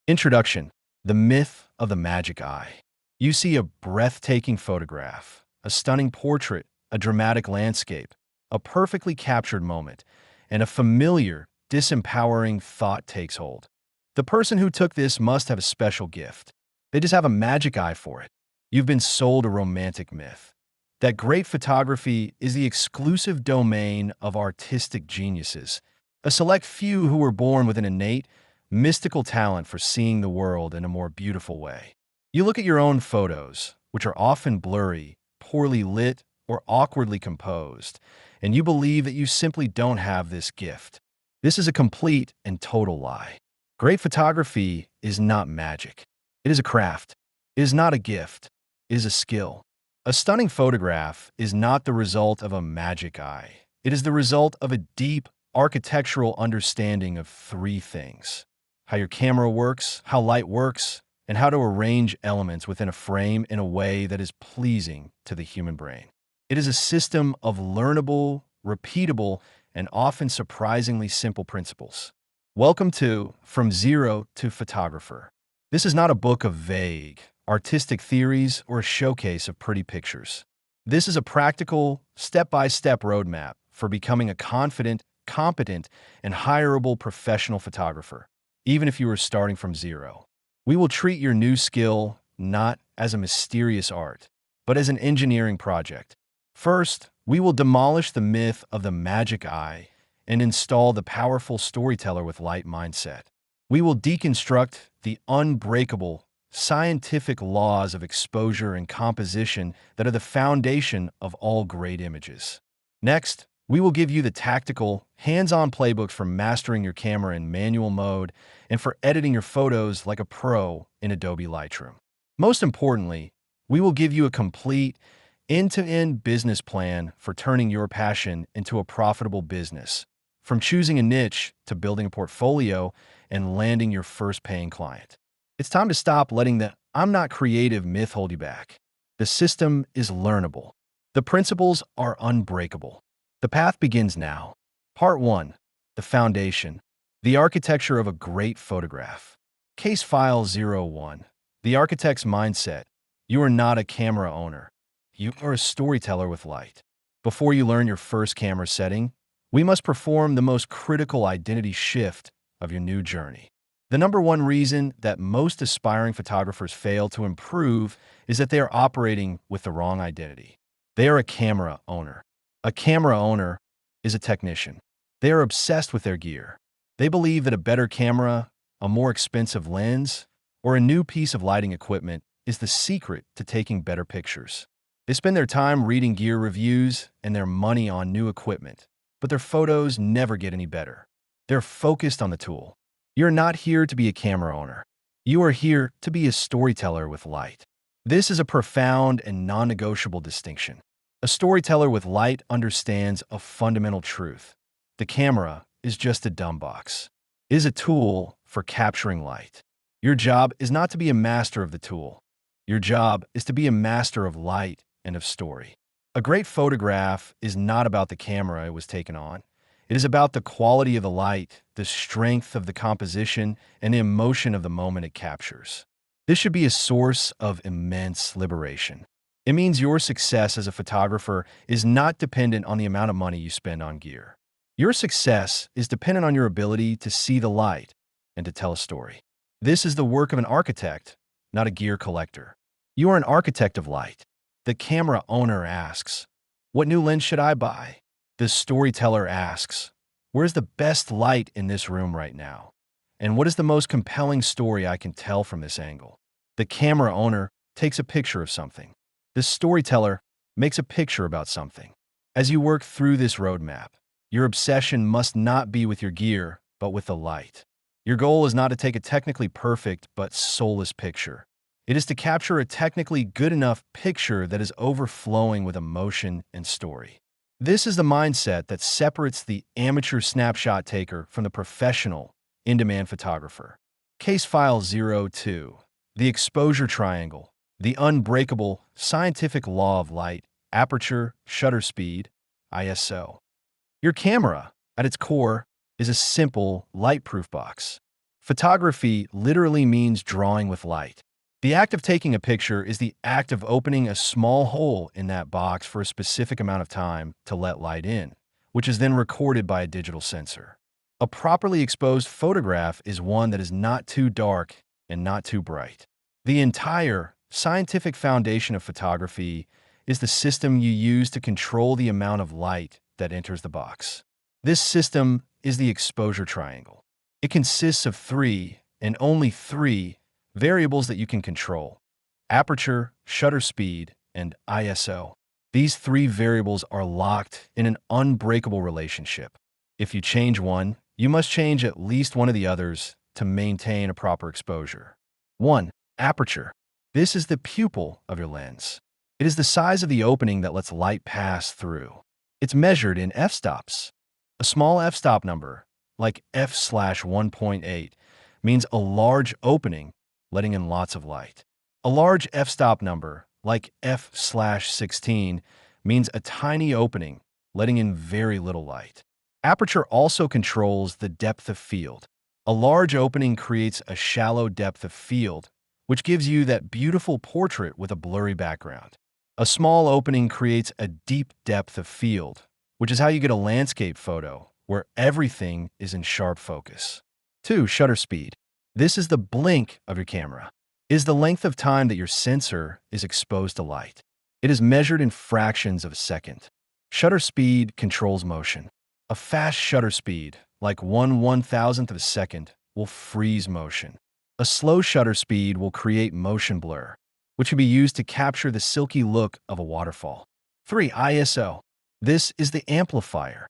Introduction: The myth of the magic eye. You see a breathtaking photograph, a stunning portrait, a dramatic landscape, a perfectly captured moment, and a familiar, disempowering thought takes hold. The person who took this must have a special gift. They just have a magic eye for it. You've been sold a romantic myth that great photography is the exclusive domain of artistic geniuses, a select few who were born with an innate, mystical talent for seeing the world in a more beautiful way. You look at your own photos, which are often blurry, poorly lit, or awkwardly composed, and you believe that you simply don't have this gift. This is a complete and total lie. Great photography is not magic. It is a craft. It is not a gift. It is a skill. A stunning photograph is not the result of a magic eye. It is the result of a deep architectural understanding of three things: how your camera works, how light works, and how to arrange elements within a frame in a way that is pleasing to the human brain. It is a system of learnable, repeatable, and often surprisingly simple principles. Welcome to From Zero to Photographer. This is not a book of vague, artistic theories or a showcase of pretty pictures. This is a practical, step-by-step roadmap for becoming a confident, competent, and hireable professional photographer, even if you are starting from zero. We will treat your new skill not as a mysterious art, but as an engineering project. First, we will demolish the myth of the magic eye and install the powerful storyteller with light mindset. We will deconstruct the unbreakable, scientific laws of exposure and composition that are the foundation of all great images. Next, we will give you the tactical, hands-on playbook for mastering your camera in manual mode and for editing your photos like a pro in Adobe Lightroom. Most importantly, we will give you a complete, end-to-end business plan for turning your passion into a profitable business, from choosing a niche to building a portfolio and landing your first paying client. It's time to stop letting the "I'm not creative" myth hold you back. The system is learnable. The principles are unbreakable. The path begins now. Part 1. The foundation. The architecture of a great photograph. Case File 01. The architect's mindset. You are not a camera owner. You are a storyteller with light. Before you learn your first camera setting, we must perform the most critical identity shift of your new journey. The number one reason that most aspiring photographers fail to improve is that they are operating with the wrong identity. They are a camera owner. A camera owner is a technician. They are obsessed with their gear. They believe that a better camera, a more expensive lens, or a new piece of lighting equipment is the secret to taking better pictures. They spend their time reading gear reviews and their money on new equipment, but their photos never get any better. They're focused on the tool. You're not here to be a camera owner. You are here to be a storyteller with light. This is a profound and non-negotiable distinction. A storyteller with light understands a fundamental truth. The camera is just a dumb box. It is a tool for capturing light. Your job is not to be a master of the tool. Your job is to be a master of light and of story. A great photograph is not about the camera it was taken on. It is about the quality of the light, the strength of the composition, and the emotion of the moment it captures. This should be a source of immense liberation. It means your success as a photographer is not dependent on the amount of money you spend on gear. Your success is dependent on your ability to see the light and to tell a story. This is the work of an architect, not a gear collector. You are an architect of light. The camera owner asks, "What new lens should I buy?" The storyteller asks, "Where's the best light in this room right now? And what is the most compelling story I can tell from this angle?" The camera owner takes a picture of something. The storyteller makes a picture about something. As you work through this roadmap, your obsession must not be with your gear, but with the light. Your goal is not to take a technically perfect but soulless picture. It is to capture a technically good enough picture that is overflowing with emotion and story. This is the mindset that separates the amateur snapshot taker from the professional, in-demand photographer. Case File 02. The exposure triangle. The unbreakable, scientific law of light, aperture, shutter speed, ISO. Your camera, at its core, is a simple, light-proof box. Photography literally means drawing with light. The act of taking a picture is the act of opening a small hole in that box for a specific amount of time to let light in, which is then recorded by a digital sensor. A properly exposed photograph is one that is not too dark and not too bright. The entire scientific foundation of photography is the system you use to control the amount of light that enters the box. This system is the exposure triangle. It consists of three, and only three, variables that you can control: aperture, shutter speed, and ISO. These three variables are locked in an unbreakable relationship. If you change one, you must change at least one of the others to maintain a proper exposure. 1. Aperture. This is the pupil of your lens. It is the size of the opening that lets light pass through. It's measured in f-stops. A small f-stop number, like f/1.8, means a large opening letting in lots of light. A large f-stop number, like f/16, means a tiny opening letting in very little light. Aperture also controls the depth of field. A large opening creates a shallow depth of field, which gives you that beautiful portrait with a blurry background. A small opening creates a deep depth of field, which is how you get a landscape photo where everything is in sharp focus. 2. Shutter speed. This is the blink of your camera. It is the length of time that your sensor is exposed to light. It is measured in fractions of a second. Shutter speed controls motion. A fast shutter speed, like 1/1000th of a second, will freeze motion. A slow shutter speed will create motion blur, which can be used to capture the silky look of a waterfall. 3. ISO. This is the amplifier.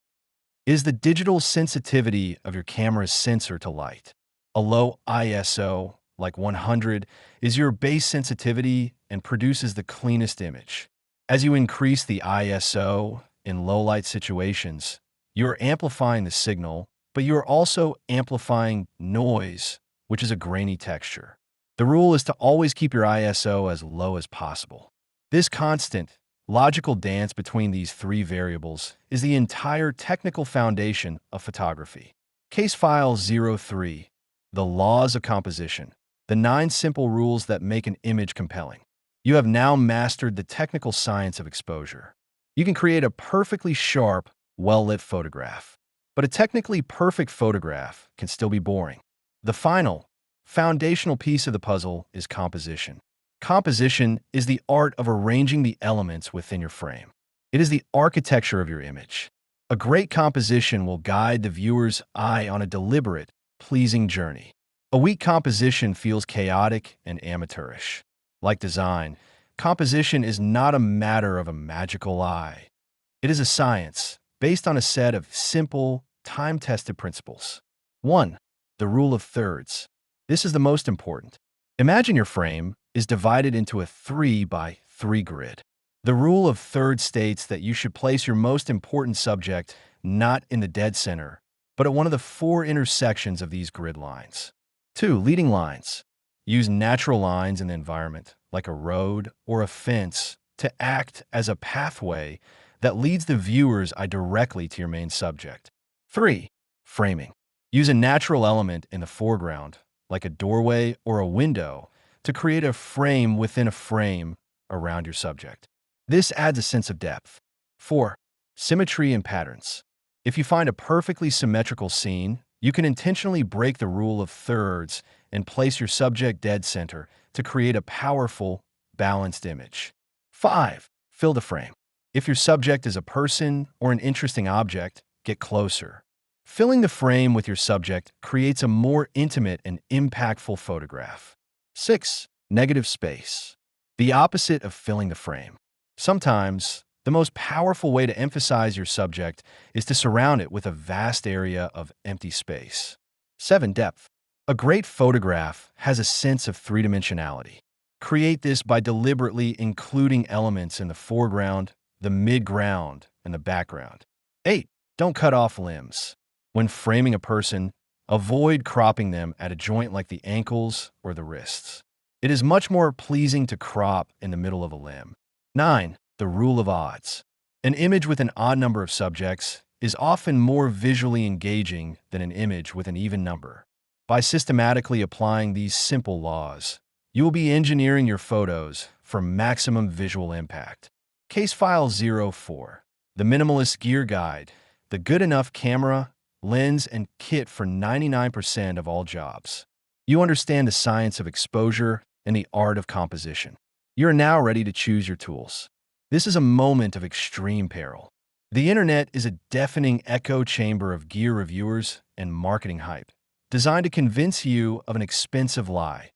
It is the digital sensitivity of your camera's sensor to light. A low ISO, like 100, is your base sensitivity and produces the cleanest image. As you increase the ISO in low-light situations, you're amplifying the signal, but you're also amplifying noise, which is a grainy texture. The rule is to always keep your ISO as low as possible. This constant, logical dance between these three variables is the entire technical foundation of photography. Case File 03. The Laws of Composition. The 9 simple rules that make an image compelling. You have now mastered the technical science of exposure. You can create a perfectly sharp, well-lit photograph. But a technically perfect photograph can still be boring. The final, foundational piece of the puzzle is composition. Composition is the art of arranging the elements within your frame. It is the architecture of your image. A great composition will guide the viewer's eye on a deliberate, pleasing journey. A weak composition feels chaotic and amateurish. Like design, composition is not a matter of a magical eye. It is a science based on a set of simple, time-tested principles. 1. The rule of thirds. This is the most important. Imagine your frame is divided into a 3x3 grid. The rule of thirds states that you should place your most important subject not in the dead center, but at one of the 4 intersections of these grid lines. 2. Leading lines. Use natural lines in the environment, like a road or a fence, to act as a pathway that leads the viewer's eye directly to your main subject. 3. Framing. Use a natural element in the foreground, like a doorway or a window, to create a frame within a frame around your subject. This adds a sense of depth. 4. Symmetry and patterns. If you find a perfectly symmetrical scene, you can intentionally break the rule of thirds and place your subject dead center to create a powerful, balanced image. 5. Fill the frame. If your subject is a person or an interesting object, get closer. Filling the frame with your subject creates a more intimate and impactful photograph. 6. Negative space. The opposite of filling the frame. Sometimes, the most powerful way to emphasize your subject is to surround it with a vast area of empty space. 7. Depth. A great photograph has a sense of three-dimensionality. Create this by deliberately including elements in the foreground, the midground, and the background. 8. Don't cut off limbs. When framing a person, avoid cropping them at a joint like the ankles or the wrists. It is much more pleasing to crop in the middle of a limb. 9. The rule of odds. An image with an odd number of subjects is often more visually engaging than an image with an even number. By systematically applying these simple laws, you will be engineering your photos for maximum visual impact. Case File 04, the Minimalist Gear Guide, the good enough camera, lens, and kit for 99% of all jobs. You understand the science of exposure and the art of composition. You're now ready to choose your tools. This is a moment of extreme peril. The internet is a deafening echo chamber of gear reviewers and marketing hype, designed to convince you of an expensive lie,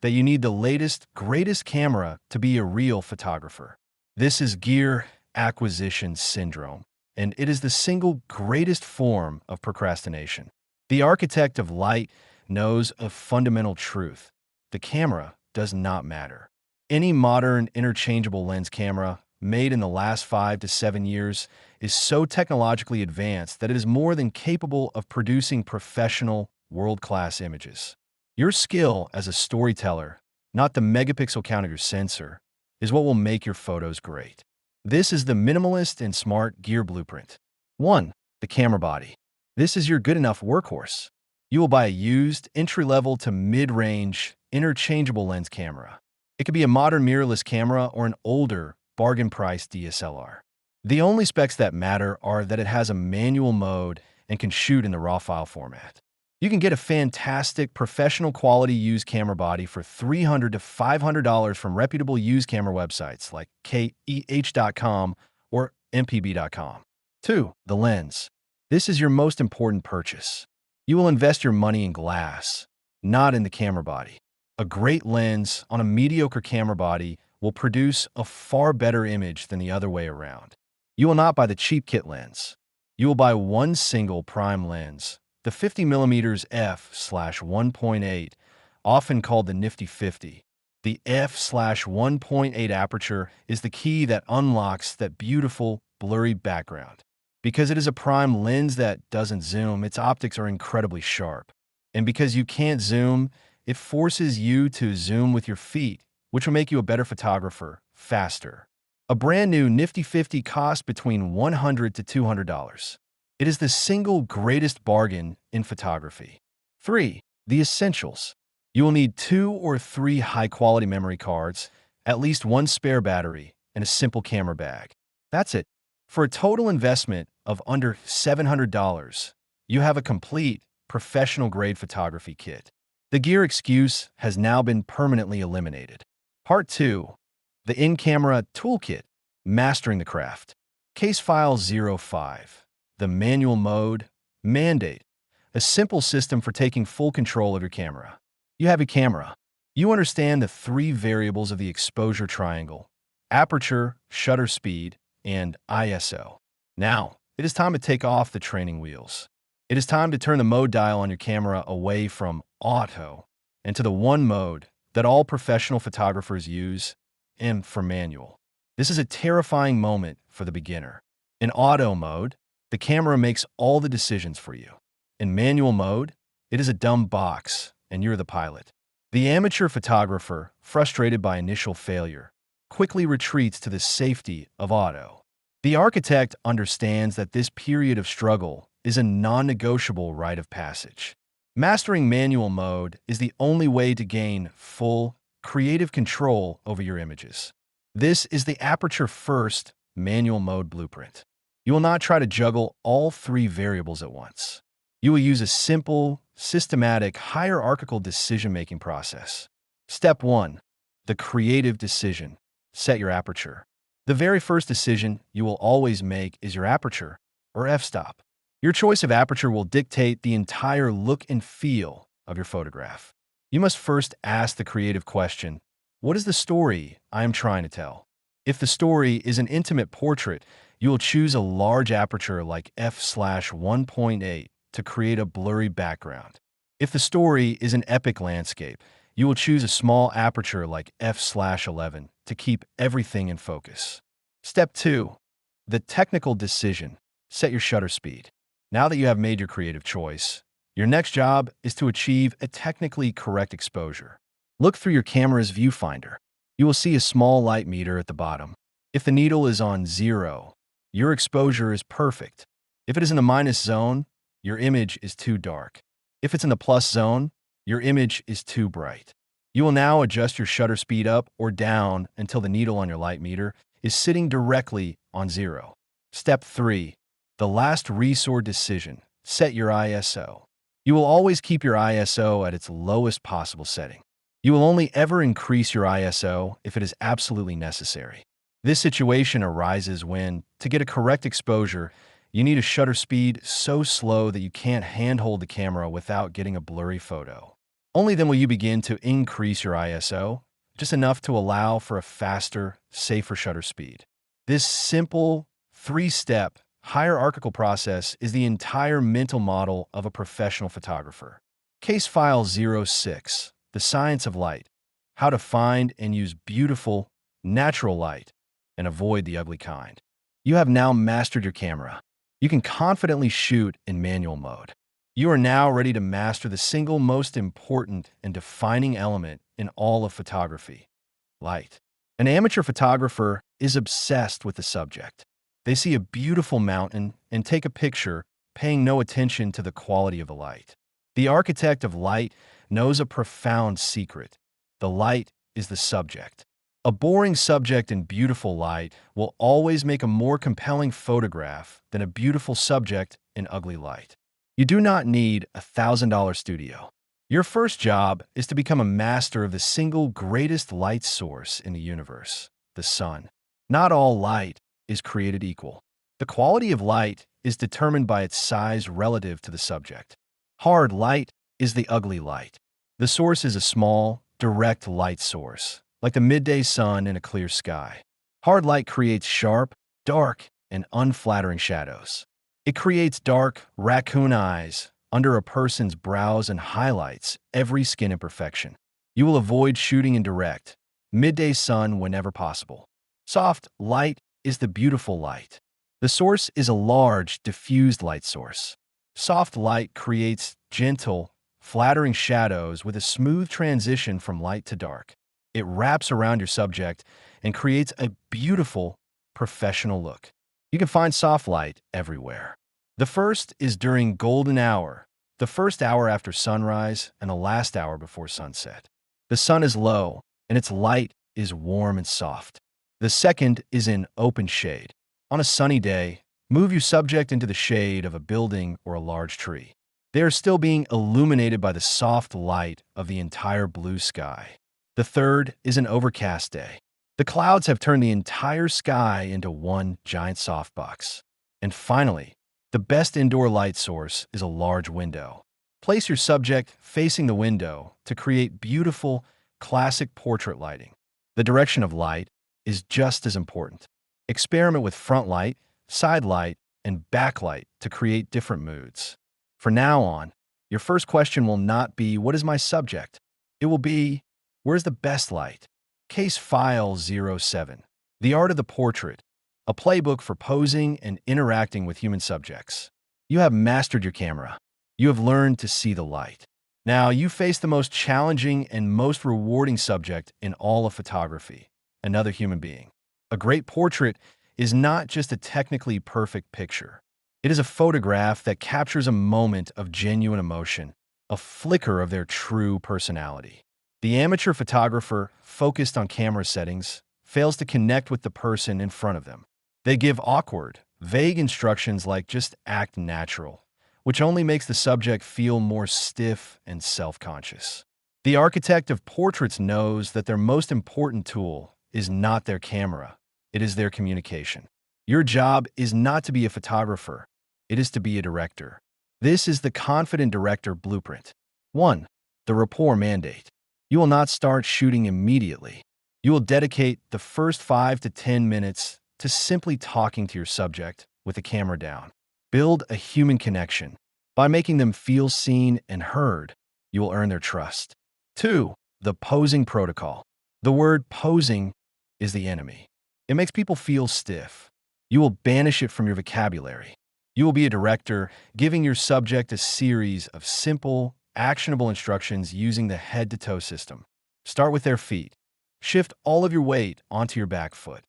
that you need the latest, greatest camera to be a real photographer. This is gear acquisition syndrome, and it is the single greatest form of procrastination. The architect of light knows a fundamental truth. The camera does not matter. Any modern interchangeable lens camera made in the last 5 to 7 years is so technologically advanced that it is more than capable of producing professional, world-class images. Your skill as a storyteller, not the megapixel count of your sensor, is what will make your photos great. This is the minimalist and smart gear blueprint. 1. The camera body. This is your good enough workhorse. You will buy a used, entry-level to mid-range, interchangeable lens camera. It could be a modern mirrorless camera or an older, bargain-priced DSLR. The only specs that matter are that it has a manual mode and can shoot in the RAW file format. You can get a fantastic, professional-quality used camera body for $300 to $500 from reputable used camera websites like KEH.com or MPB.com. 2. The lens. This is your most important purchase. You will invest your money in glass, not in the camera body. A great lens on a mediocre camera body will produce a far better image than the other way around. You will not buy the cheap kit lens. You will buy one single prime lens, the 50mm f/1.8, often called the Nifty 50. The f/1.8 aperture is the key that unlocks that beautiful, blurry background. Because it is a prime lens that doesn't zoom, its optics are incredibly sharp. And because you can't zoom, it forces you to zoom with your feet, which will make you a better photographer, faster. A brand new Nifty 50 costs between $100 to $200. It is the single greatest bargain in photography. 3. The essentials. You will need 2 or 3 high-quality memory cards, at least one spare battery, and a simple camera bag. That's it. For a total investment of under $700, you have a complete, professional-grade photography kit. The gear excuse has now been permanently eliminated. Part 2. The in-camera toolkit, mastering the craft. Case File 05. The manual mode, mandate, a simple system for taking full control of your camera. You have a camera. You understand the 3 variables of the exposure triangle: aperture, shutter speed, and ISO. Now, it is time to take off the training wheels. It is time to turn the mode dial on your camera away from auto and to the one mode that all professional photographers use, and for manual. This is a terrifying moment for the beginner. In auto mode, the camera makes all the decisions for you. In manual mode, it is a dumb box, and you're the pilot. The amateur photographer, frustrated by initial failure, quickly retreats to the safety of auto. The architect understands that this period of struggle is a non-negotiable rite of passage. Mastering manual mode is the only way to gain full, creative control over your images. This is the aperture-first manual mode blueprint. You will not try to juggle all 3 variables at once. You will use a simple, systematic, hierarchical decision-making process. Step 1. The creative decision. Set your aperture. The very first decision you will always make is your aperture, or f-stop. Your choice of aperture will dictate the entire look and feel of your photograph. You must first ask the creative question: what is the story I am trying to tell? If the story is an intimate portrait, you will choose a large aperture like f/1.8 to create a blurry background. If the story is an epic landscape, you will choose a small aperture like f/11 to keep everything in focus. Step 2. The technical decision. Set your shutter speed. Now that you have made your creative choice, your next job is to achieve a technically correct exposure. Look through your camera's viewfinder. You will see a small light meter at the bottom. If the needle is on 0, your exposure is perfect. If it is in the minus zone, your image is too dark. If it's in the plus zone, Your image is too bright. You will now adjust your shutter speed up or down until the needle on your light meter is sitting directly on 0. Step 3. The last resort decision. Set your ISO. You will always keep your ISO at its lowest possible setting. You will only ever increase your ISO if it is absolutely necessary. This situation arises when, to get a correct exposure, you need a shutter speed so slow that you can't handhold the camera without getting a blurry photo. Only then will you begin to increase your ISO, just enough to allow for a faster, safer shutter speed. This simple, three-step, hierarchical process is the entire mental model of a professional photographer. Case File 06, The Science of Light, How to Find and Use Beautiful, Natural Light and Avoid the Ugly Kind. You have now mastered your camera. You can confidently shoot in manual mode. You are now ready to master the single most important and defining element in all of photography: light. An amateur photographer is obsessed with the subject. They see a beautiful mountain and take a picture, paying no attention to the quality of the light. The architect of light knows a profound secret. The light is the subject. A boring subject in beautiful light will always make a more compelling photograph than a beautiful subject in ugly light. You do not need a $1,000 studio. Your first job is to become a master of the single greatest light source in the universe, the sun. Not all light is created equal. The quality of light is determined by its size relative to the subject. Hard light is the ugly light. The source is a small, direct light source, like the midday sun in a clear sky. Hard light creates sharp, dark, and unflattering shadows. It creates dark, raccoon eyes under a person's brows and highlights every skin imperfection. You will avoid shooting in direct, midday sun whenever possible. Soft light is the beautiful light. The source is a large, diffused light source. Soft light creates gentle, flattering shadows with a smooth transition from light to dark. It wraps around your subject and creates a beautiful, professional look. You can find soft light everywhere. The first is during golden hour, the first hour after sunrise and the last hour before sunset. The sun is low, and its light is warm and soft. The second is in open shade. On a sunny day, move your subject into the shade of a building or a large tree. They are still being illuminated by the soft light of the entire blue sky. The third is an overcast day. The clouds have turned the entire sky into one giant softbox. And finally, the best indoor light source is a large window. Place your subject facing the window to create beautiful, classic portrait lighting. The direction of light is just as important. Experiment with front light, side light, and backlight to create different moods. From now on, your first question will not be, "What is my subject?" It will be, "Where's the best light?" Case File 07, The Art of the Portrait, a playbook for posing and interacting with human subjects. You have mastered your camera. You have learned to see the light. Now you face the most challenging and most rewarding subject in all of photography: another human being. A great portrait is not just a technically perfect picture. It is a photograph that captures a moment of genuine emotion, a flicker of their true personality. The amateur photographer, focused on camera settings, fails to connect with the person in front of them. They give awkward, vague instructions like "just act natural," which only makes the subject feel more stiff and self-conscious. The architect of portraits knows that their most important tool is not their camera, it is their communication. Your job is not to be a photographer, it is to be a director. This is the confident director blueprint. 1. The rapport mandate. You will not start shooting immediately. You will dedicate the first 5 to 10 minutes to simply talking to your subject with the camera down. Build a human connection. By making them feel seen and heard, you will earn their trust. 2. The posing protocol. The word posing is the enemy. It makes people feel stiff. You will banish it from your vocabulary. You will be a director, giving your subject a series of simple, actionable instructions using the head-to-toe system. Start with their feet. Shift all of your weight onto your back foot.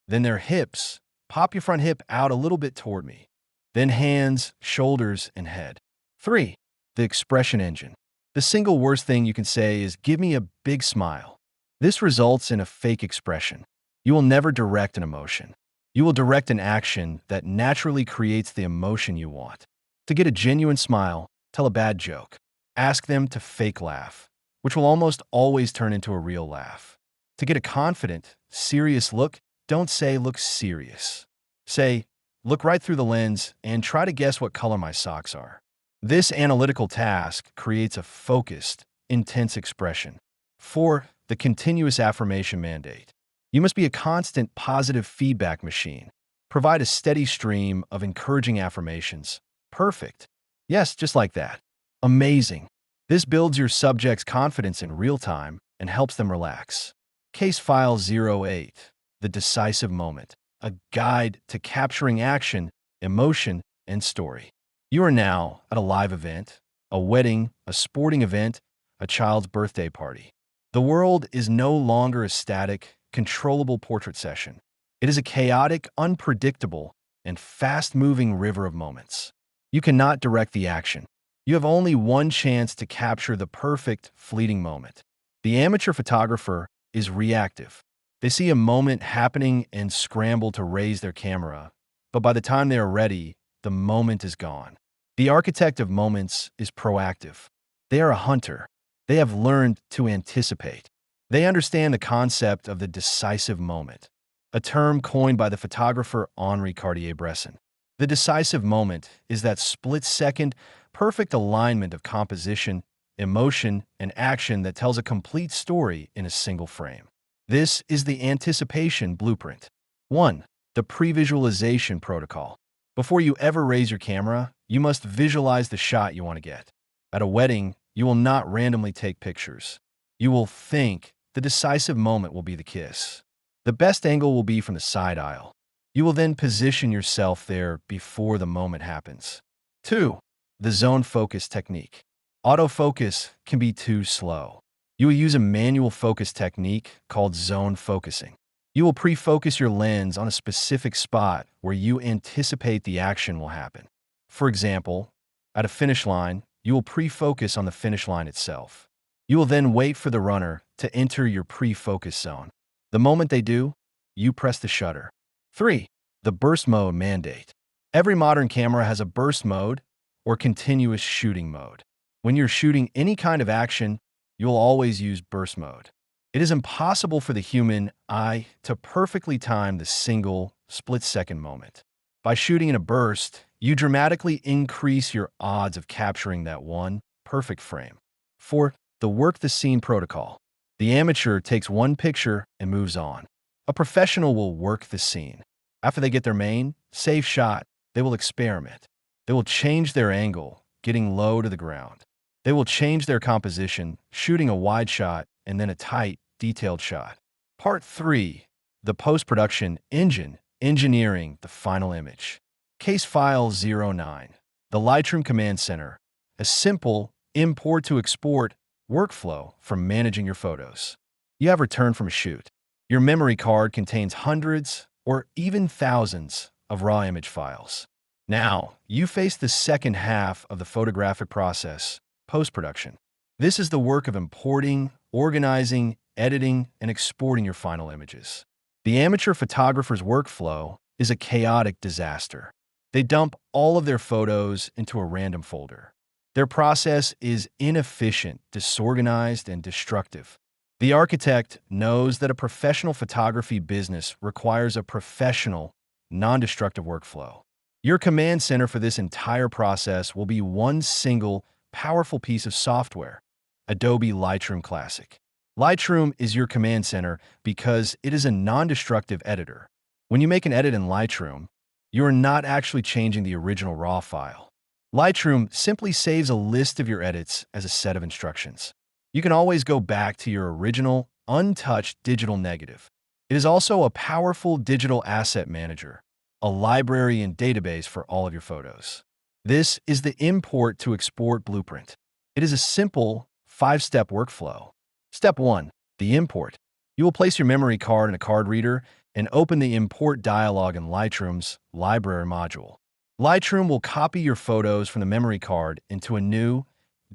Then their hips. Pop your front hip out a little bit toward me. Then hands, shoulders, and head. 3. The expression engine. The single worst thing you can say is, "Give me a big smile." This results in a fake expression. You will never direct an emotion. You will direct an action that naturally creates the emotion you want. To get a genuine smile, tell a bad joke. Ask them to fake laugh, which will almost always turn into a real laugh. To get a confident, serious look, don't say, "Look serious." Say, "Look right through the lens and try to guess what color my socks are." This analytical task creates a focused, intense expression. 4. The continuous affirmation mandate. You must be a constant positive feedback machine. Provide a steady stream of encouraging affirmations. Perfect. Yes, just like that. Amazing. This builds your subject's confidence in real time and helps them relax. Case File 08. The Decisive Moment. A guide to capturing action, emotion, and story. You are now at a live event, a wedding, a sporting event, a child's birthday party. The world is no longer a static, controllable portrait session. It is a chaotic, unpredictable, and fast-moving river of moments. You cannot direct the action. You have only one chance to capture the perfect, fleeting moment. The amateur photographer is reactive. They see a moment happening and scramble to raise their camera, but by the time they are ready, the moment is gone. The architect of moments is proactive. They are a hunter. They have learned to anticipate. They understand the concept of the decisive moment, a term coined by the photographer Henri Cartier-Bresson. The decisive moment is that split-second, perfect alignment of composition, emotion, and action that tells a complete story in a single frame. This is the anticipation blueprint. 1. The pre-visualization protocol. Before you ever raise your camera, you must visualize the shot you want to get. At a wedding, you will not randomly take pictures. You will think the decisive moment will be the kiss. The best angle will be from the side aisle. You will then position yourself there before the moment happens. 2. The zone focus technique. Autofocus can be too slow. You will use a manual focus technique called zone focusing. You will pre-focus your lens on a specific spot where you anticipate the action will happen. For example, at a finish line, you will pre-focus on the finish line itself. You will then wait for the runner to enter your pre-focus zone. The moment they do, you press the shutter. 3. The burst mode mandate. Every modern camera has a burst mode or continuous shooting mode. When you're shooting any kind of action, you'll always use burst mode. It is impossible for the human eye to perfectly time the single, split-second moment. By shooting in a burst, you dramatically increase your odds of capturing that one perfect frame. 4. The work the scene protocol. The amateur takes one picture and moves on. A professional will work the scene. After they get their main, safe shot, they will experiment. They will change their angle, getting low to the ground. They will change their composition, shooting a wide shot and then a tight, detailed shot. Part 3. The post-production engine, engineering the final image. Case File 09. The Lightroom Command Center. A simple import to export workflow for managing your photos. You have returned from a shoot. Your memory card contains hundreds or even thousands of raw image files. Now, you face the second half of the photographic process, post-production. This is the work of importing, organizing, editing, and exporting your final images. The amateur photographer's workflow is a chaotic disaster. They dump all of their photos into a random folder. Their process is inefficient, disorganized, and destructive. The architect knows that a professional photography business requires a professional, non-destructive workflow. Your command center for this entire process will be one single, powerful piece of software, Adobe Lightroom Classic. Lightroom is your command center because it is a non-destructive editor. When you make an edit in Lightroom, you are not actually changing the original raw file. Lightroom simply saves a list of your edits as a set of instructions. You can always go back to your original, untouched digital negative. It is also a powerful digital asset manager, a library and database for all of your photos. This is the import to export blueprint. It is a simple, 5-step workflow. Step 1. The import. You will place your memory card in a card reader and open the import dialog in Lightroom's library module. Lightroom will copy your photos from the memory card into a new,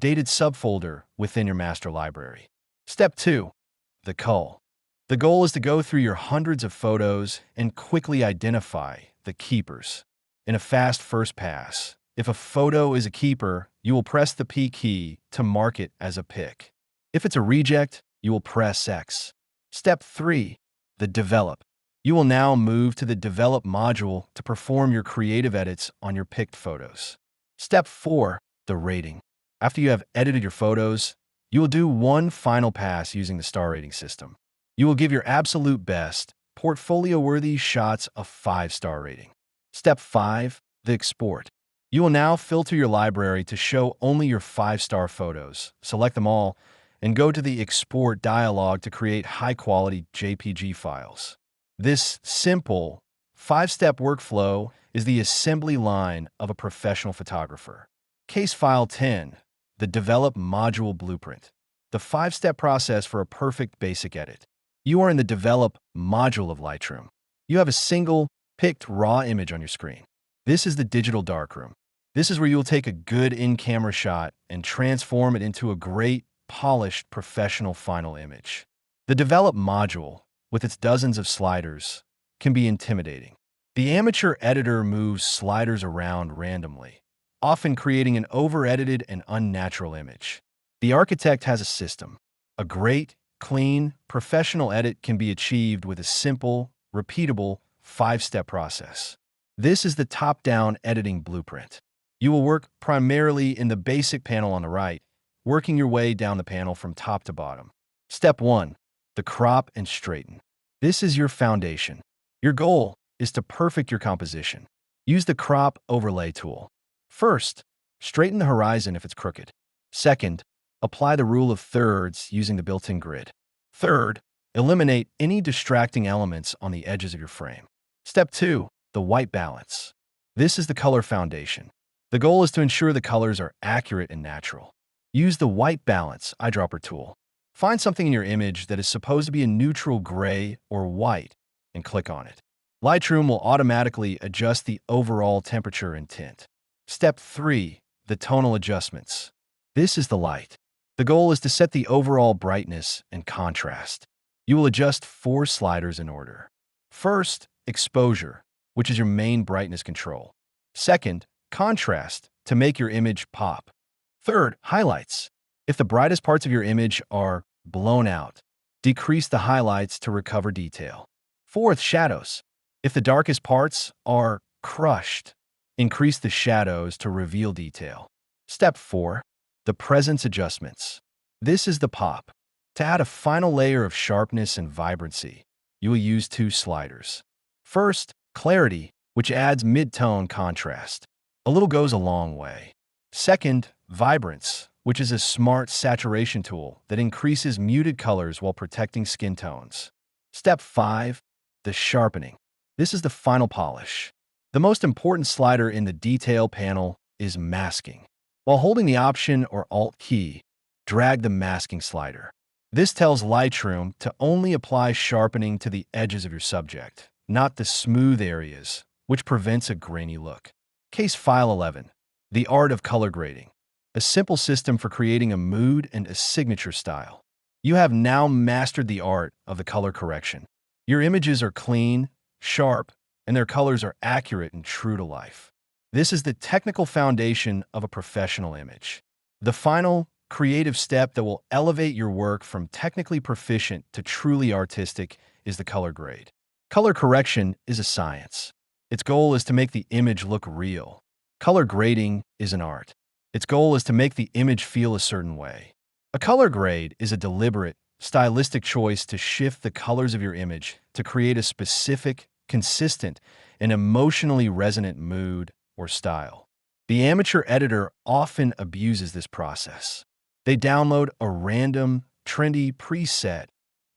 dated subfolder within your master library. Step 2. The cull. The goal is to go through your hundreds of photos and quickly identify the keepers. In a fast first pass, if a photo is a keeper, you will press the P key to mark it as a pick. If it's a reject, you will press X. Step 3. The develop. You will now move to the develop module to perform your creative edits on your picked photos. Step 4. The rating. After you have edited your photos, you will do one final pass using the star rating system. You will give your absolute best, portfolio-worthy shots a 5-star rating. Step 5. The export. You will now filter your library to show only your 5-star photos, select them all, and go to the export dialog to create high-quality JPG files. This simple, 5-step workflow is the assembly line of a professional photographer. Case File 10. The Develop Module Blueprint. The 5-step process for a perfect basic edit. You are in the Develop module of Lightroom. You have a single, picked raw image on your screen. This is the digital darkroom. This is where you will take a good in-camera shot and transform it into a great, polished, professional final image. The Develop module, with its dozens of sliders, can be intimidating. The amateur editor moves sliders around randomly, often creating an over-edited and unnatural image. The architect has a system. A great, clean, professional edit can be achieved with a simple, repeatable, 5-step process. This is the top-down editing blueprint. You will work primarily in the basic panel on the right, working your way down the panel from top to bottom. Step 1. The crop and straighten. This is your foundation. Your goal is to perfect your composition. Use the crop overlay tool. First, straighten the horizon if it's crooked. Second, apply the rule of thirds using the built-in grid. Third, eliminate any distracting elements on the edges of your frame. Step 2. The white balance. This is the color foundation. The goal is to ensure the colors are accurate and natural. Use the white balance eyedropper tool. Find something in your image that is supposed to be a neutral gray or white and click on it. Lightroom will automatically adjust the overall temperature and tint. Step 3. The tonal adjustments. This is the light. The goal is to set the overall brightness and contrast. You will adjust 4 sliders in order. First, exposure, which is your main brightness control. Second, contrast, to make your image pop. Third, highlights. If the brightest parts of your image are blown out, decrease the highlights to recover detail. Fourth, shadows. If the darkest parts are crushed, increase the shadows to reveal detail. Step 4. The presence adjustments. This is the pop. To add a final layer of sharpness and vibrancy, you will use 2 sliders. First, clarity, which adds mid-tone contrast. A little goes a long way. Second, vibrance, which is a smart saturation tool that increases muted colors while protecting skin tones. Step 5. The sharpening. This is the final polish. The most important slider in the detail panel is masking. While holding the Option or Alt key, drag the masking slider. This tells Lightroom to only apply sharpening to the edges of your subject, not the smooth areas, which prevents a grainy look. Case File 11. The Art of Color Grading. A simple system for creating a mood and a signature style. You have now mastered the art of the color correction. Your images are clean, sharp, and their colors are accurate and true to life. This is the technical foundation of a professional image. The final, creative step that will elevate your work from technically proficient to truly artistic is the color grade. Color correction is a science. Its goal is to make the image look real. Color grading is an art. Its goal is to make the image feel a certain way. A color grade is a deliberate, stylistic choice to shift the colors of your image to create a specific, consistent, and emotionally resonant mood or style. The amateur editor often abuses this process. They download a random, trendy preset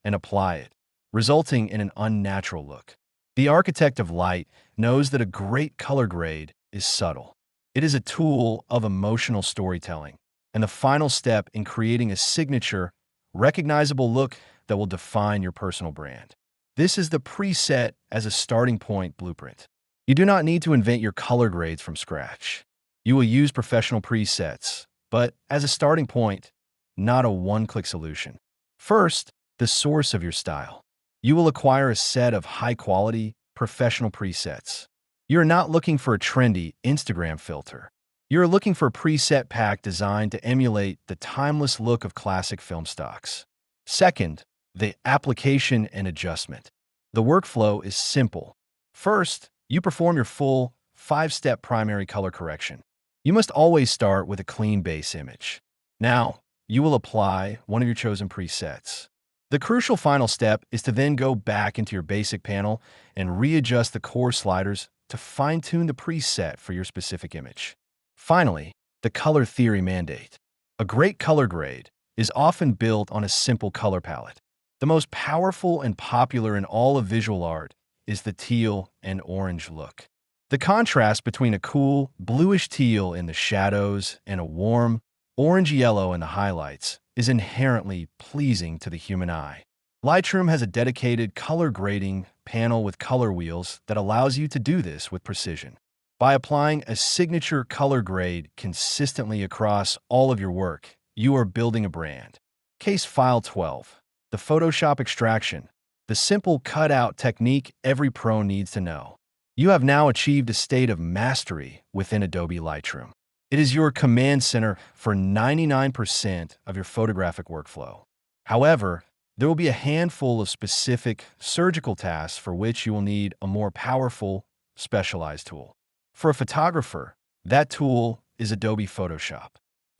and apply it, resulting in an unnatural look. The architect of light knows that a great color grade is subtle. It is a tool of emotional storytelling, and the final step in creating a signature, recognizable look that will define your personal brand. This is the preset as a starting point blueprint. You do not need to invent your color grades from scratch. You will use professional presets, but as a starting point, not a one-click solution. First, the source of your style. You will acquire a set of high-quality, professional presets. You're not looking for a trendy Instagram filter. You're looking for a preset pack designed to emulate the timeless look of classic film stocks. Second, the application and adjustment. The workflow is simple. First, you perform your full 5-step primary color correction. You must always start with a clean base image. Now, you will apply one of your chosen presets. The crucial final step is to then go back into your basic panel and readjust the core sliders to fine-tune the preset for your specific image. Finally, the color theory mandate. A great color grade is often built on a simple color palette. The most powerful and popular in all of visual art is the teal and orange look. The contrast between a cool, bluish teal in the shadows and a warm, orange yellow in the highlights is inherently pleasing to the human eye. Lightroom has a dedicated color grading panel with color wheels that allows you to do this with precision. By applying a signature color grade consistently across all of your work, you are building a brand. Case File 12. The Photoshop extraction. The simple cutout technique every pro needs to know. You have now achieved a state of mastery within Adobe Lightroom. It is your command center for 99% of your photographic workflow. However, there will be a handful of specific surgical tasks for which you will need a more powerful, specialized tool. For a photographer, that tool is Adobe Photoshop.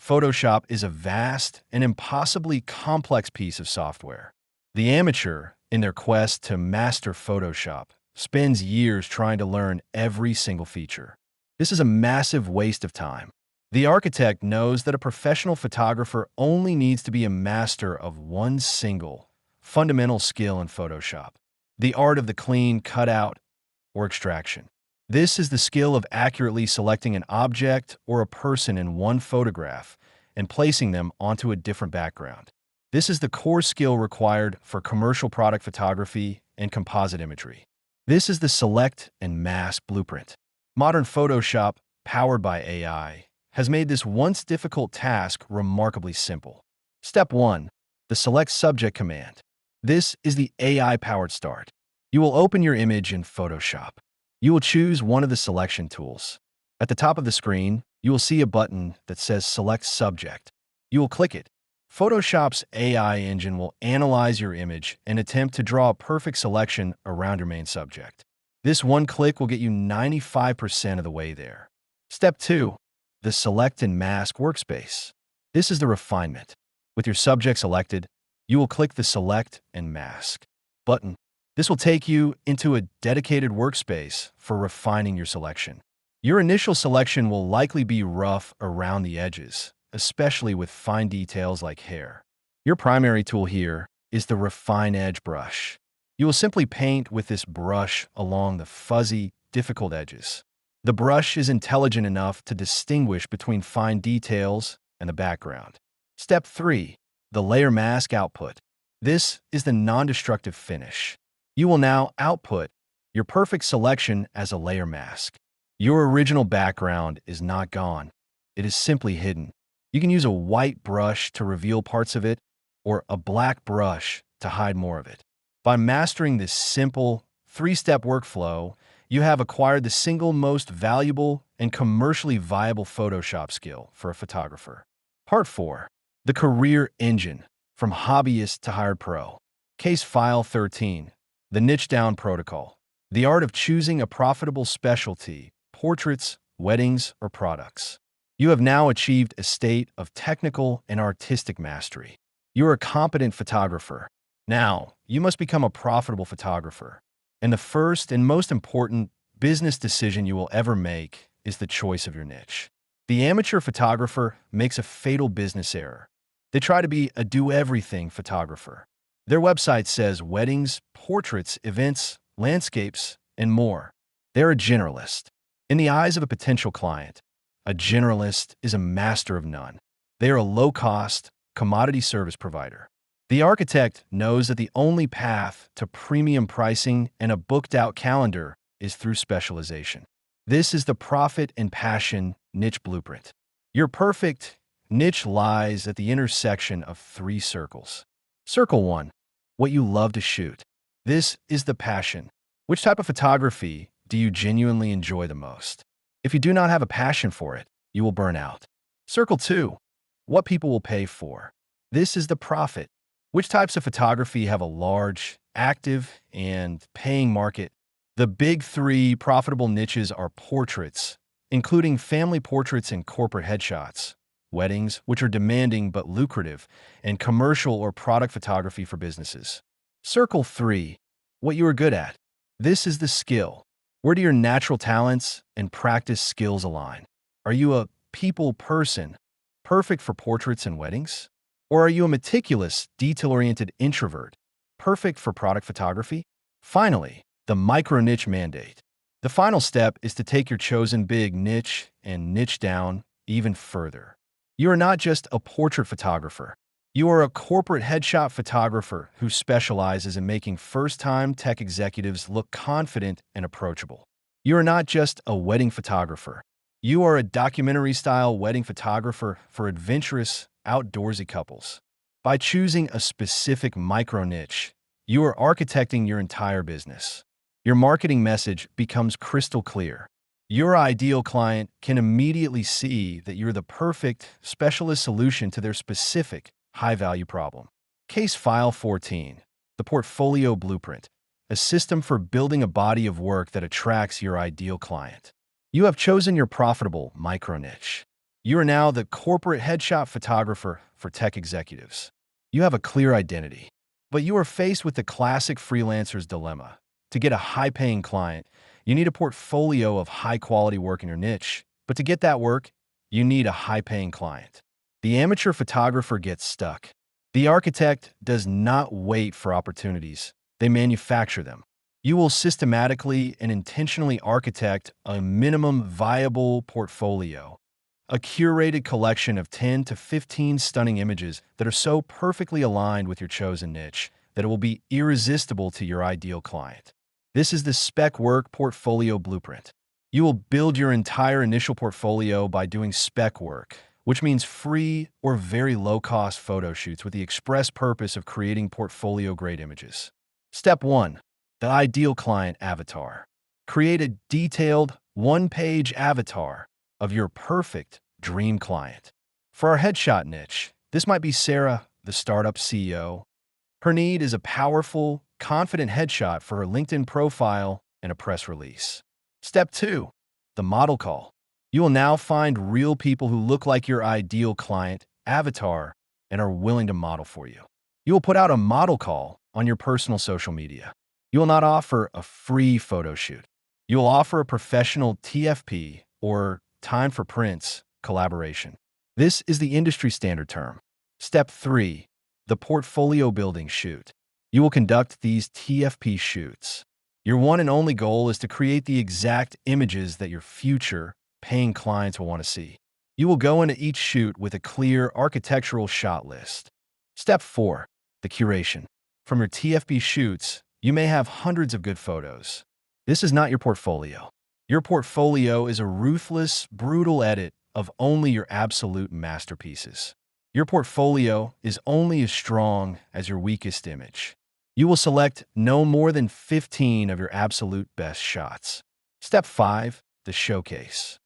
Photoshop is a vast and impossibly complex piece of software. The amateur, in their quest to master Photoshop, spends years trying to learn every single feature. This is a massive waste of time. The architect knows that a professional photographer only needs to be a master of one single, fundamental skill in Photoshop: the art of the clean cutout or extraction. This is the skill of accurately selecting an object or a person in one photograph and placing them onto a different background. This is the core skill required for commercial product photography and composite imagery. This is the select and mask blueprint. Modern Photoshop, powered by AI, has made this once difficult task remarkably simple. Step 1. The Select Subject command. This is the AI-powered start. You will open your image in Photoshop. You will choose one of the selection tools. At the top of the screen, you will see a button that says Select Subject. You will click it. Photoshop's AI engine will analyze your image and attempt to draw a perfect selection around your main subject. This one click will get you 95% of the way there. Step 2. The Select and Mask workspace. This is the refinement. With your subject selected, you will click the Select and Mask button. This will take you into a dedicated workspace for refining your selection. Your initial selection will likely be rough around the edges, especially with fine details like hair. Your primary tool here is the Refine Edge brush. You will simply paint with this brush along the fuzzy, difficult edges. The brush is intelligent enough to distinguish between fine details and the background. Step 3. The Layer Mask output. This is the non-destructive finish. You will now output your perfect selection as a layer mask. Your original background is not gone. It is simply hidden. You can use a white brush to reveal parts of it or a black brush to hide more of it. By mastering this simple 3-step workflow, you have acquired the single most valuable and commercially viable Photoshop skill for a photographer. Part 4. The Career Engine, from hobbyist to hired pro. Case File 13. The Niche Down Protocol. The art of choosing a profitable specialty: portraits, weddings, or products. You have now achieved a state of technical and artistic mastery. You are a competent photographer. Now, you must become a profitable photographer. And the first and most important business decision you will ever make is the choice of your niche. The amateur photographer makes a fatal business error. They try to be a do-everything photographer. Their website says weddings, portraits, events, landscapes, and more. They're a generalist. In the eyes of a potential client, a generalist is a master of none. They are a low-cost, commodity service provider. The architect knows that the only path to premium pricing and a booked-out calendar is through specialization. This is the profit and passion niche blueprint. Your perfect Niche lies at the intersection of three circles. Circle 1. What you love to shoot. This is the passion. Which type of photography do you genuinely enjoy the most? If you do not have a passion for it, you will burn out. Circle 2. What people will pay for. This is the profit. Which types of photography have a large, active, and paying market? The big three profitable niches are portraits, including family portraits and corporate headshots, weddings, which are demanding but lucrative, and commercial or product photography for businesses. Circle 3. What you are good at. This is the skill. Where do your natural talents and practice skills align? Are you a people person, perfect for portraits and weddings? Or are you a meticulous, detail-oriented introvert, perfect for product photography? Finally, the micro-niche mandate. The final step is to take your chosen big niche and niche down even further. You are not just a portrait photographer. You are a corporate headshot photographer who specializes in making first-time tech executives look confident and approachable. You are not just a wedding photographer. You are a documentary-style wedding photographer for adventurous, outdoorsy couples. By choosing a specific micro-niche, you are architecting your entire business. Your marketing message becomes crystal clear. Your ideal client can immediately see that you're the perfect specialist solution to their specific, high-value problem. Case File 14. The Portfolio Blueprint, a system for building a body of work that attracts your ideal client. You have chosen your profitable micro-niche. You are now the corporate headshot photographer for tech executives. You have a clear identity, but you are faced with the classic freelancer's dilemma. To get a high-paying client, you need a portfolio of high-quality work in your niche, but to get that work, you need a high-paying client. The amateur photographer gets stuck. The architect does not wait for opportunities. They manufacture them. You will systematically and intentionally architect a minimum viable portfolio, a curated collection of 10 to 15 stunning images that are so perfectly aligned with your chosen niche that it will be irresistible to your ideal client. This is the Spec Work Portfolio Blueprint. You will build your entire initial portfolio by doing spec work, which means free or very low-cost photo shoots with the express purpose of creating portfolio-grade images. Step 1. The Ideal Client Avatar. Create a detailed, one-page avatar of your perfect dream client. For our headshot niche, this might be Sarah, the startup CEO. Her need is a powerful, confident headshot for her LinkedIn profile and a press release. Step 2. The Model Call. You will now find real people who look like your ideal client avatar and are willing to model for you. You will put out a model call on your personal social media. You will not offer a free photo shoot. You will offer a professional TFP, or time for prints, collaboration. This is the industry standard term. Step 3. The Portfolio Building Shoot. You will conduct these TFP shoots. Your one and only goal is to create the exact images that your future paying clients will want to see. You will go into each shoot with a clear architectural shot list. Step 4. The Curation. From your TFP shoots, you may have hundreds of good photos. This is not your portfolio. Your portfolio is a ruthless, brutal edit of only your absolute masterpieces. Your portfolio is only as strong as your weakest image. You will select no more than 15 of your absolute best shots. Step 5. The Showcase.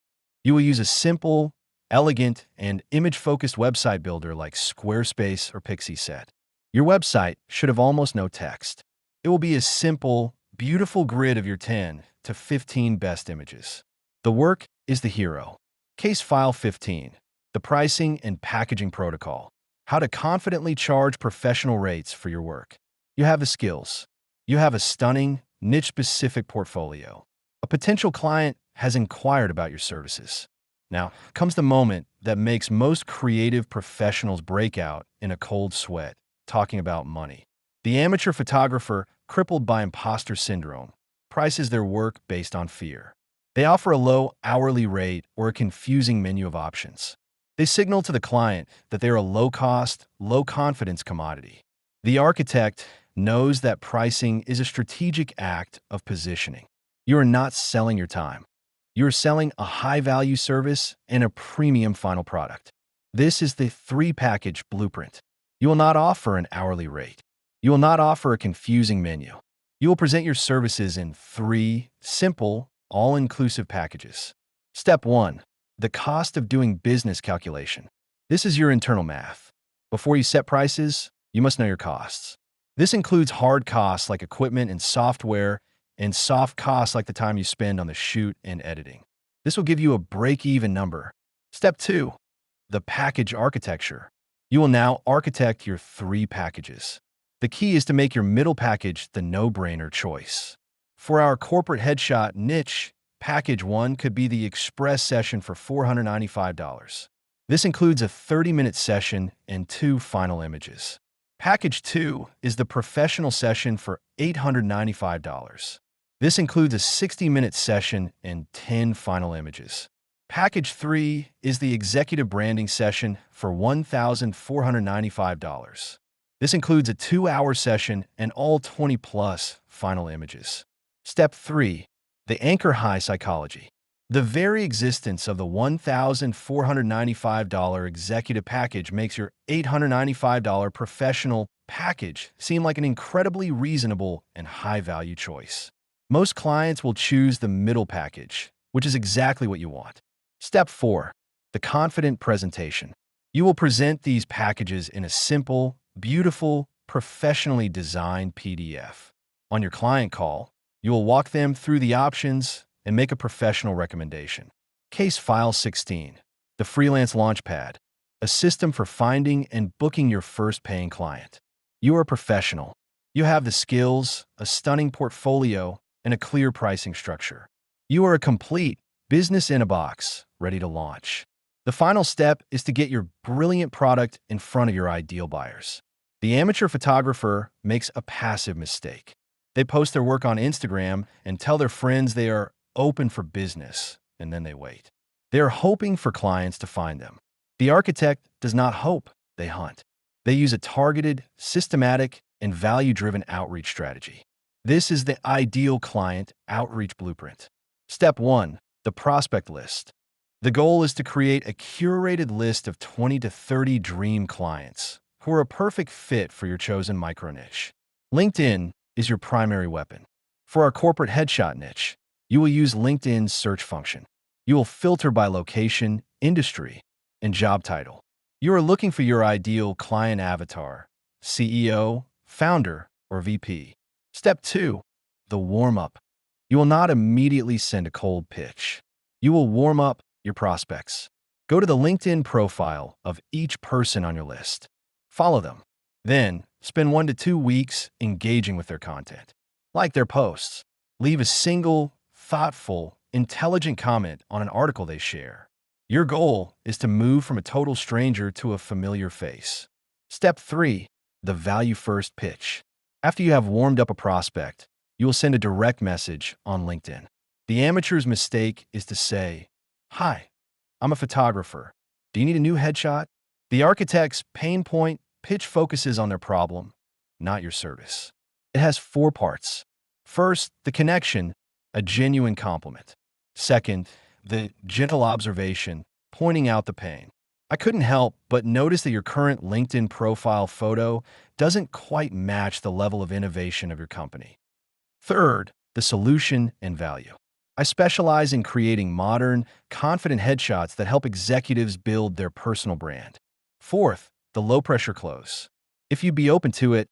You will use a simple, elegant, and image-focused website builder like Squarespace or Pixieset. Your website should have almost no text. It will be a simple, beautiful grid of your 10 to 15 best images. The work is the hero. Case File 15. The Pricing and Packaging Protocol. How to confidently charge professional rates for your work. You have the skills. You have a stunning, niche-specific portfolio. A potential client has inquired about your services. Now comes the moment that makes most creative professionals break out in a cold sweat, talking about money. The amateur photographer, crippled by imposter syndrome, prices their work based on fear. They offer a low hourly rate or a confusing menu of options. They signal to the client that they're a low-cost, low-confidence commodity. The architect knows that pricing is a strategic act of positioning. You are not selling your time. You are selling a high-value service and a premium final product. This is the three-package blueprint. You will not offer an hourly rate. You will not offer a confusing menu. You will present your services in three simple, all-inclusive packages. Step 1. The cost of doing business calculation. This is your internal math. Before you set prices, you must know your costs. This includes hard costs like equipment and software, and soft costs like the time you spend on the shoot and editing. This will give you a break-even number. Step 2. The package architecture. You will now architect your three packages. The key is to make your middle package the no-brainer choice. For our corporate headshot niche, package 1 could be the express session for $495. This includes a 30-minute session and 2 final images. Package 2 is the professional session for $895. This includes a 60-minute session and 10 final images. Package 3 is the executive branding session for $1,495. This includes a 2-hour session and all 20-plus final images. Step 3. The anchor high psychology. The very existence of the $1,495 executive package makes your $895 professional package seem like an incredibly reasonable and high-value choice. Most clients will choose the middle package, which is exactly what you want. Step 4. The confident presentation. You will present these packages in a simple, beautiful, professionally designed PDF. On your client call, you will walk them through the options and make a professional recommendation. Case File 16. The Freelance Launchpad, a system for finding and booking your first paying client. You are a professional. You have the skills, a stunning portfolio, and a clear pricing structure. You are a complete business in a box, ready to launch. The final step is to get your brilliant product in front of your ideal buyers. The amateur photographer makes a passive mistake. They post their work on Instagram and tell their friends they are open for business, and then they wait. They are hoping for clients to find them. The architect does not hope, they hunt. They use a targeted, systematic, and value-driven outreach strategy. This is the ideal client outreach blueprint. Step 1. The prospect list. The goal is to create a curated list of 20 to 30 dream clients who are a perfect fit for your chosen micro niche. LinkedIn is your primary weapon. For our corporate headshot niche, you will use LinkedIn's search function. You will filter by location, industry, and job title. You are looking for your ideal client avatar, CEO, founder, or VP. Step 2. The warm-up. You will not immediately send a cold pitch. You will warm up your prospects. Go to the LinkedIn profile of each person on your list. Follow them. Then, spend 1 to 2 weeks engaging with their content. Like their posts. Leave a single, thoughtful, intelligent comment on an article they share. Your goal is to move from a total stranger to a familiar face. Step 3. The value-first pitch. After you have warmed up a prospect, you will send a direct message on LinkedIn. The amateur's mistake is to say, "Hi, I'm a photographer. Do you need a new headshot?" The architect's pain point pitch focuses on their problem, not your service. It has 4 parts. First, the connection, a genuine compliment. Second, the gentle observation, pointing out the pain. "I couldn't help but notice that your current LinkedIn profile photo doesn't quite match the level of innovation of your company." Third, the solution and value. "I specialize in creating modern, confident headshots that help executives build their personal brand." Fourth, the low-pressure close. "If you'd be open to it,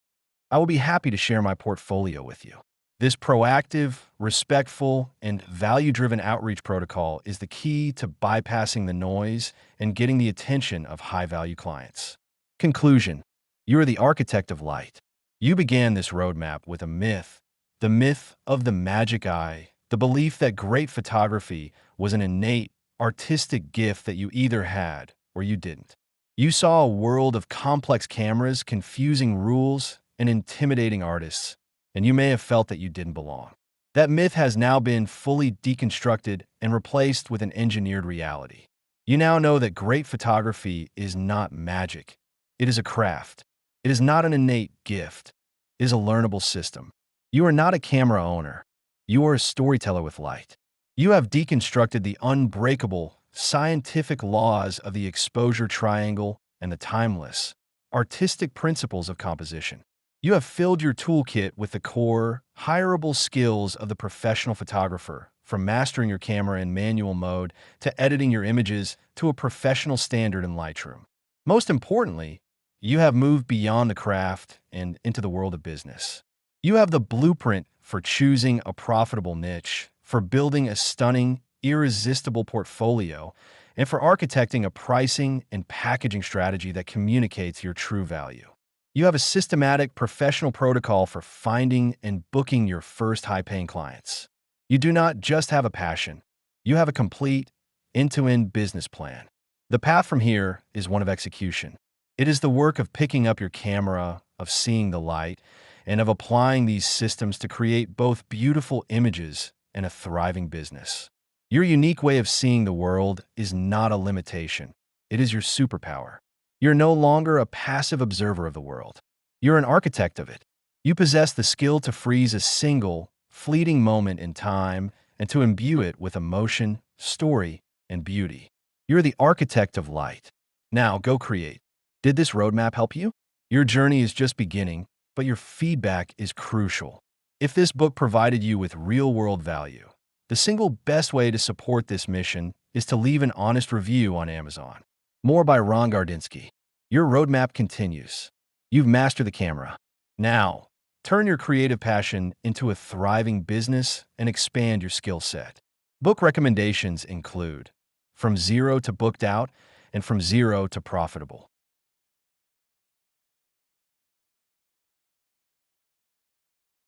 I will be happy to share my portfolio with you." This proactive, respectful, and value-driven outreach protocol is the key to bypassing the noise and getting the attention of high-value clients. Conclusion. You are the architect of light. You began this roadmap with a myth, the myth of the magic eye, the belief that great photography was an innate, artistic gift that you either had or you didn't. You saw a world of complex cameras, confusing rules, and intimidating artists, and you may have felt that you didn't belong. That myth has now been fully deconstructed and replaced with an engineered reality. You now know that great photography is not magic. It is a craft. It is not an innate gift. It is a learnable system. You are not a camera owner. You are a storyteller with light. You have deconstructed the unbreakable scientific laws of the exposure triangle and the timeless, artistic principles of composition. You have filled your toolkit with the core, hireable skills of the professional photographer, from mastering your camera in manual mode to editing your images to a professional standard in Lightroom. Most importantly, you have moved beyond the craft and into the world of business. You have the blueprint for choosing a profitable niche, for building a stunning, irresistible portfolio, and for architecting a pricing and packaging strategy that communicates your true value. You have a systematic professional protocol for finding and booking your first high-paying clients. You do not just have a passion, you have a complete, end-to-end business plan. The path from here is one of execution. It is the work of picking up your camera, of seeing the light, and of applying these systems to create both beautiful images and a thriving business. Your unique way of seeing the world is not a limitation. It is your superpower. You're no longer a passive observer of the world. You're an architect of it. You possess the skill to freeze a single, fleeting moment in time and to imbue it with emotion, story, and beauty. You're the architect of light. Now, go create. Did this roadmap help you? Your journey is just beginning, but your feedback is crucial. If this book provided you with real-world value, the single best way to support this mission is to leave an honest review on Amazon. More by Gardinski. Your roadmap continues. You've mastered the camera. Now, turn your creative passion into a thriving business and expand your skill set. Book recommendations include From Zero to Booked Out and From Zero to Profitable.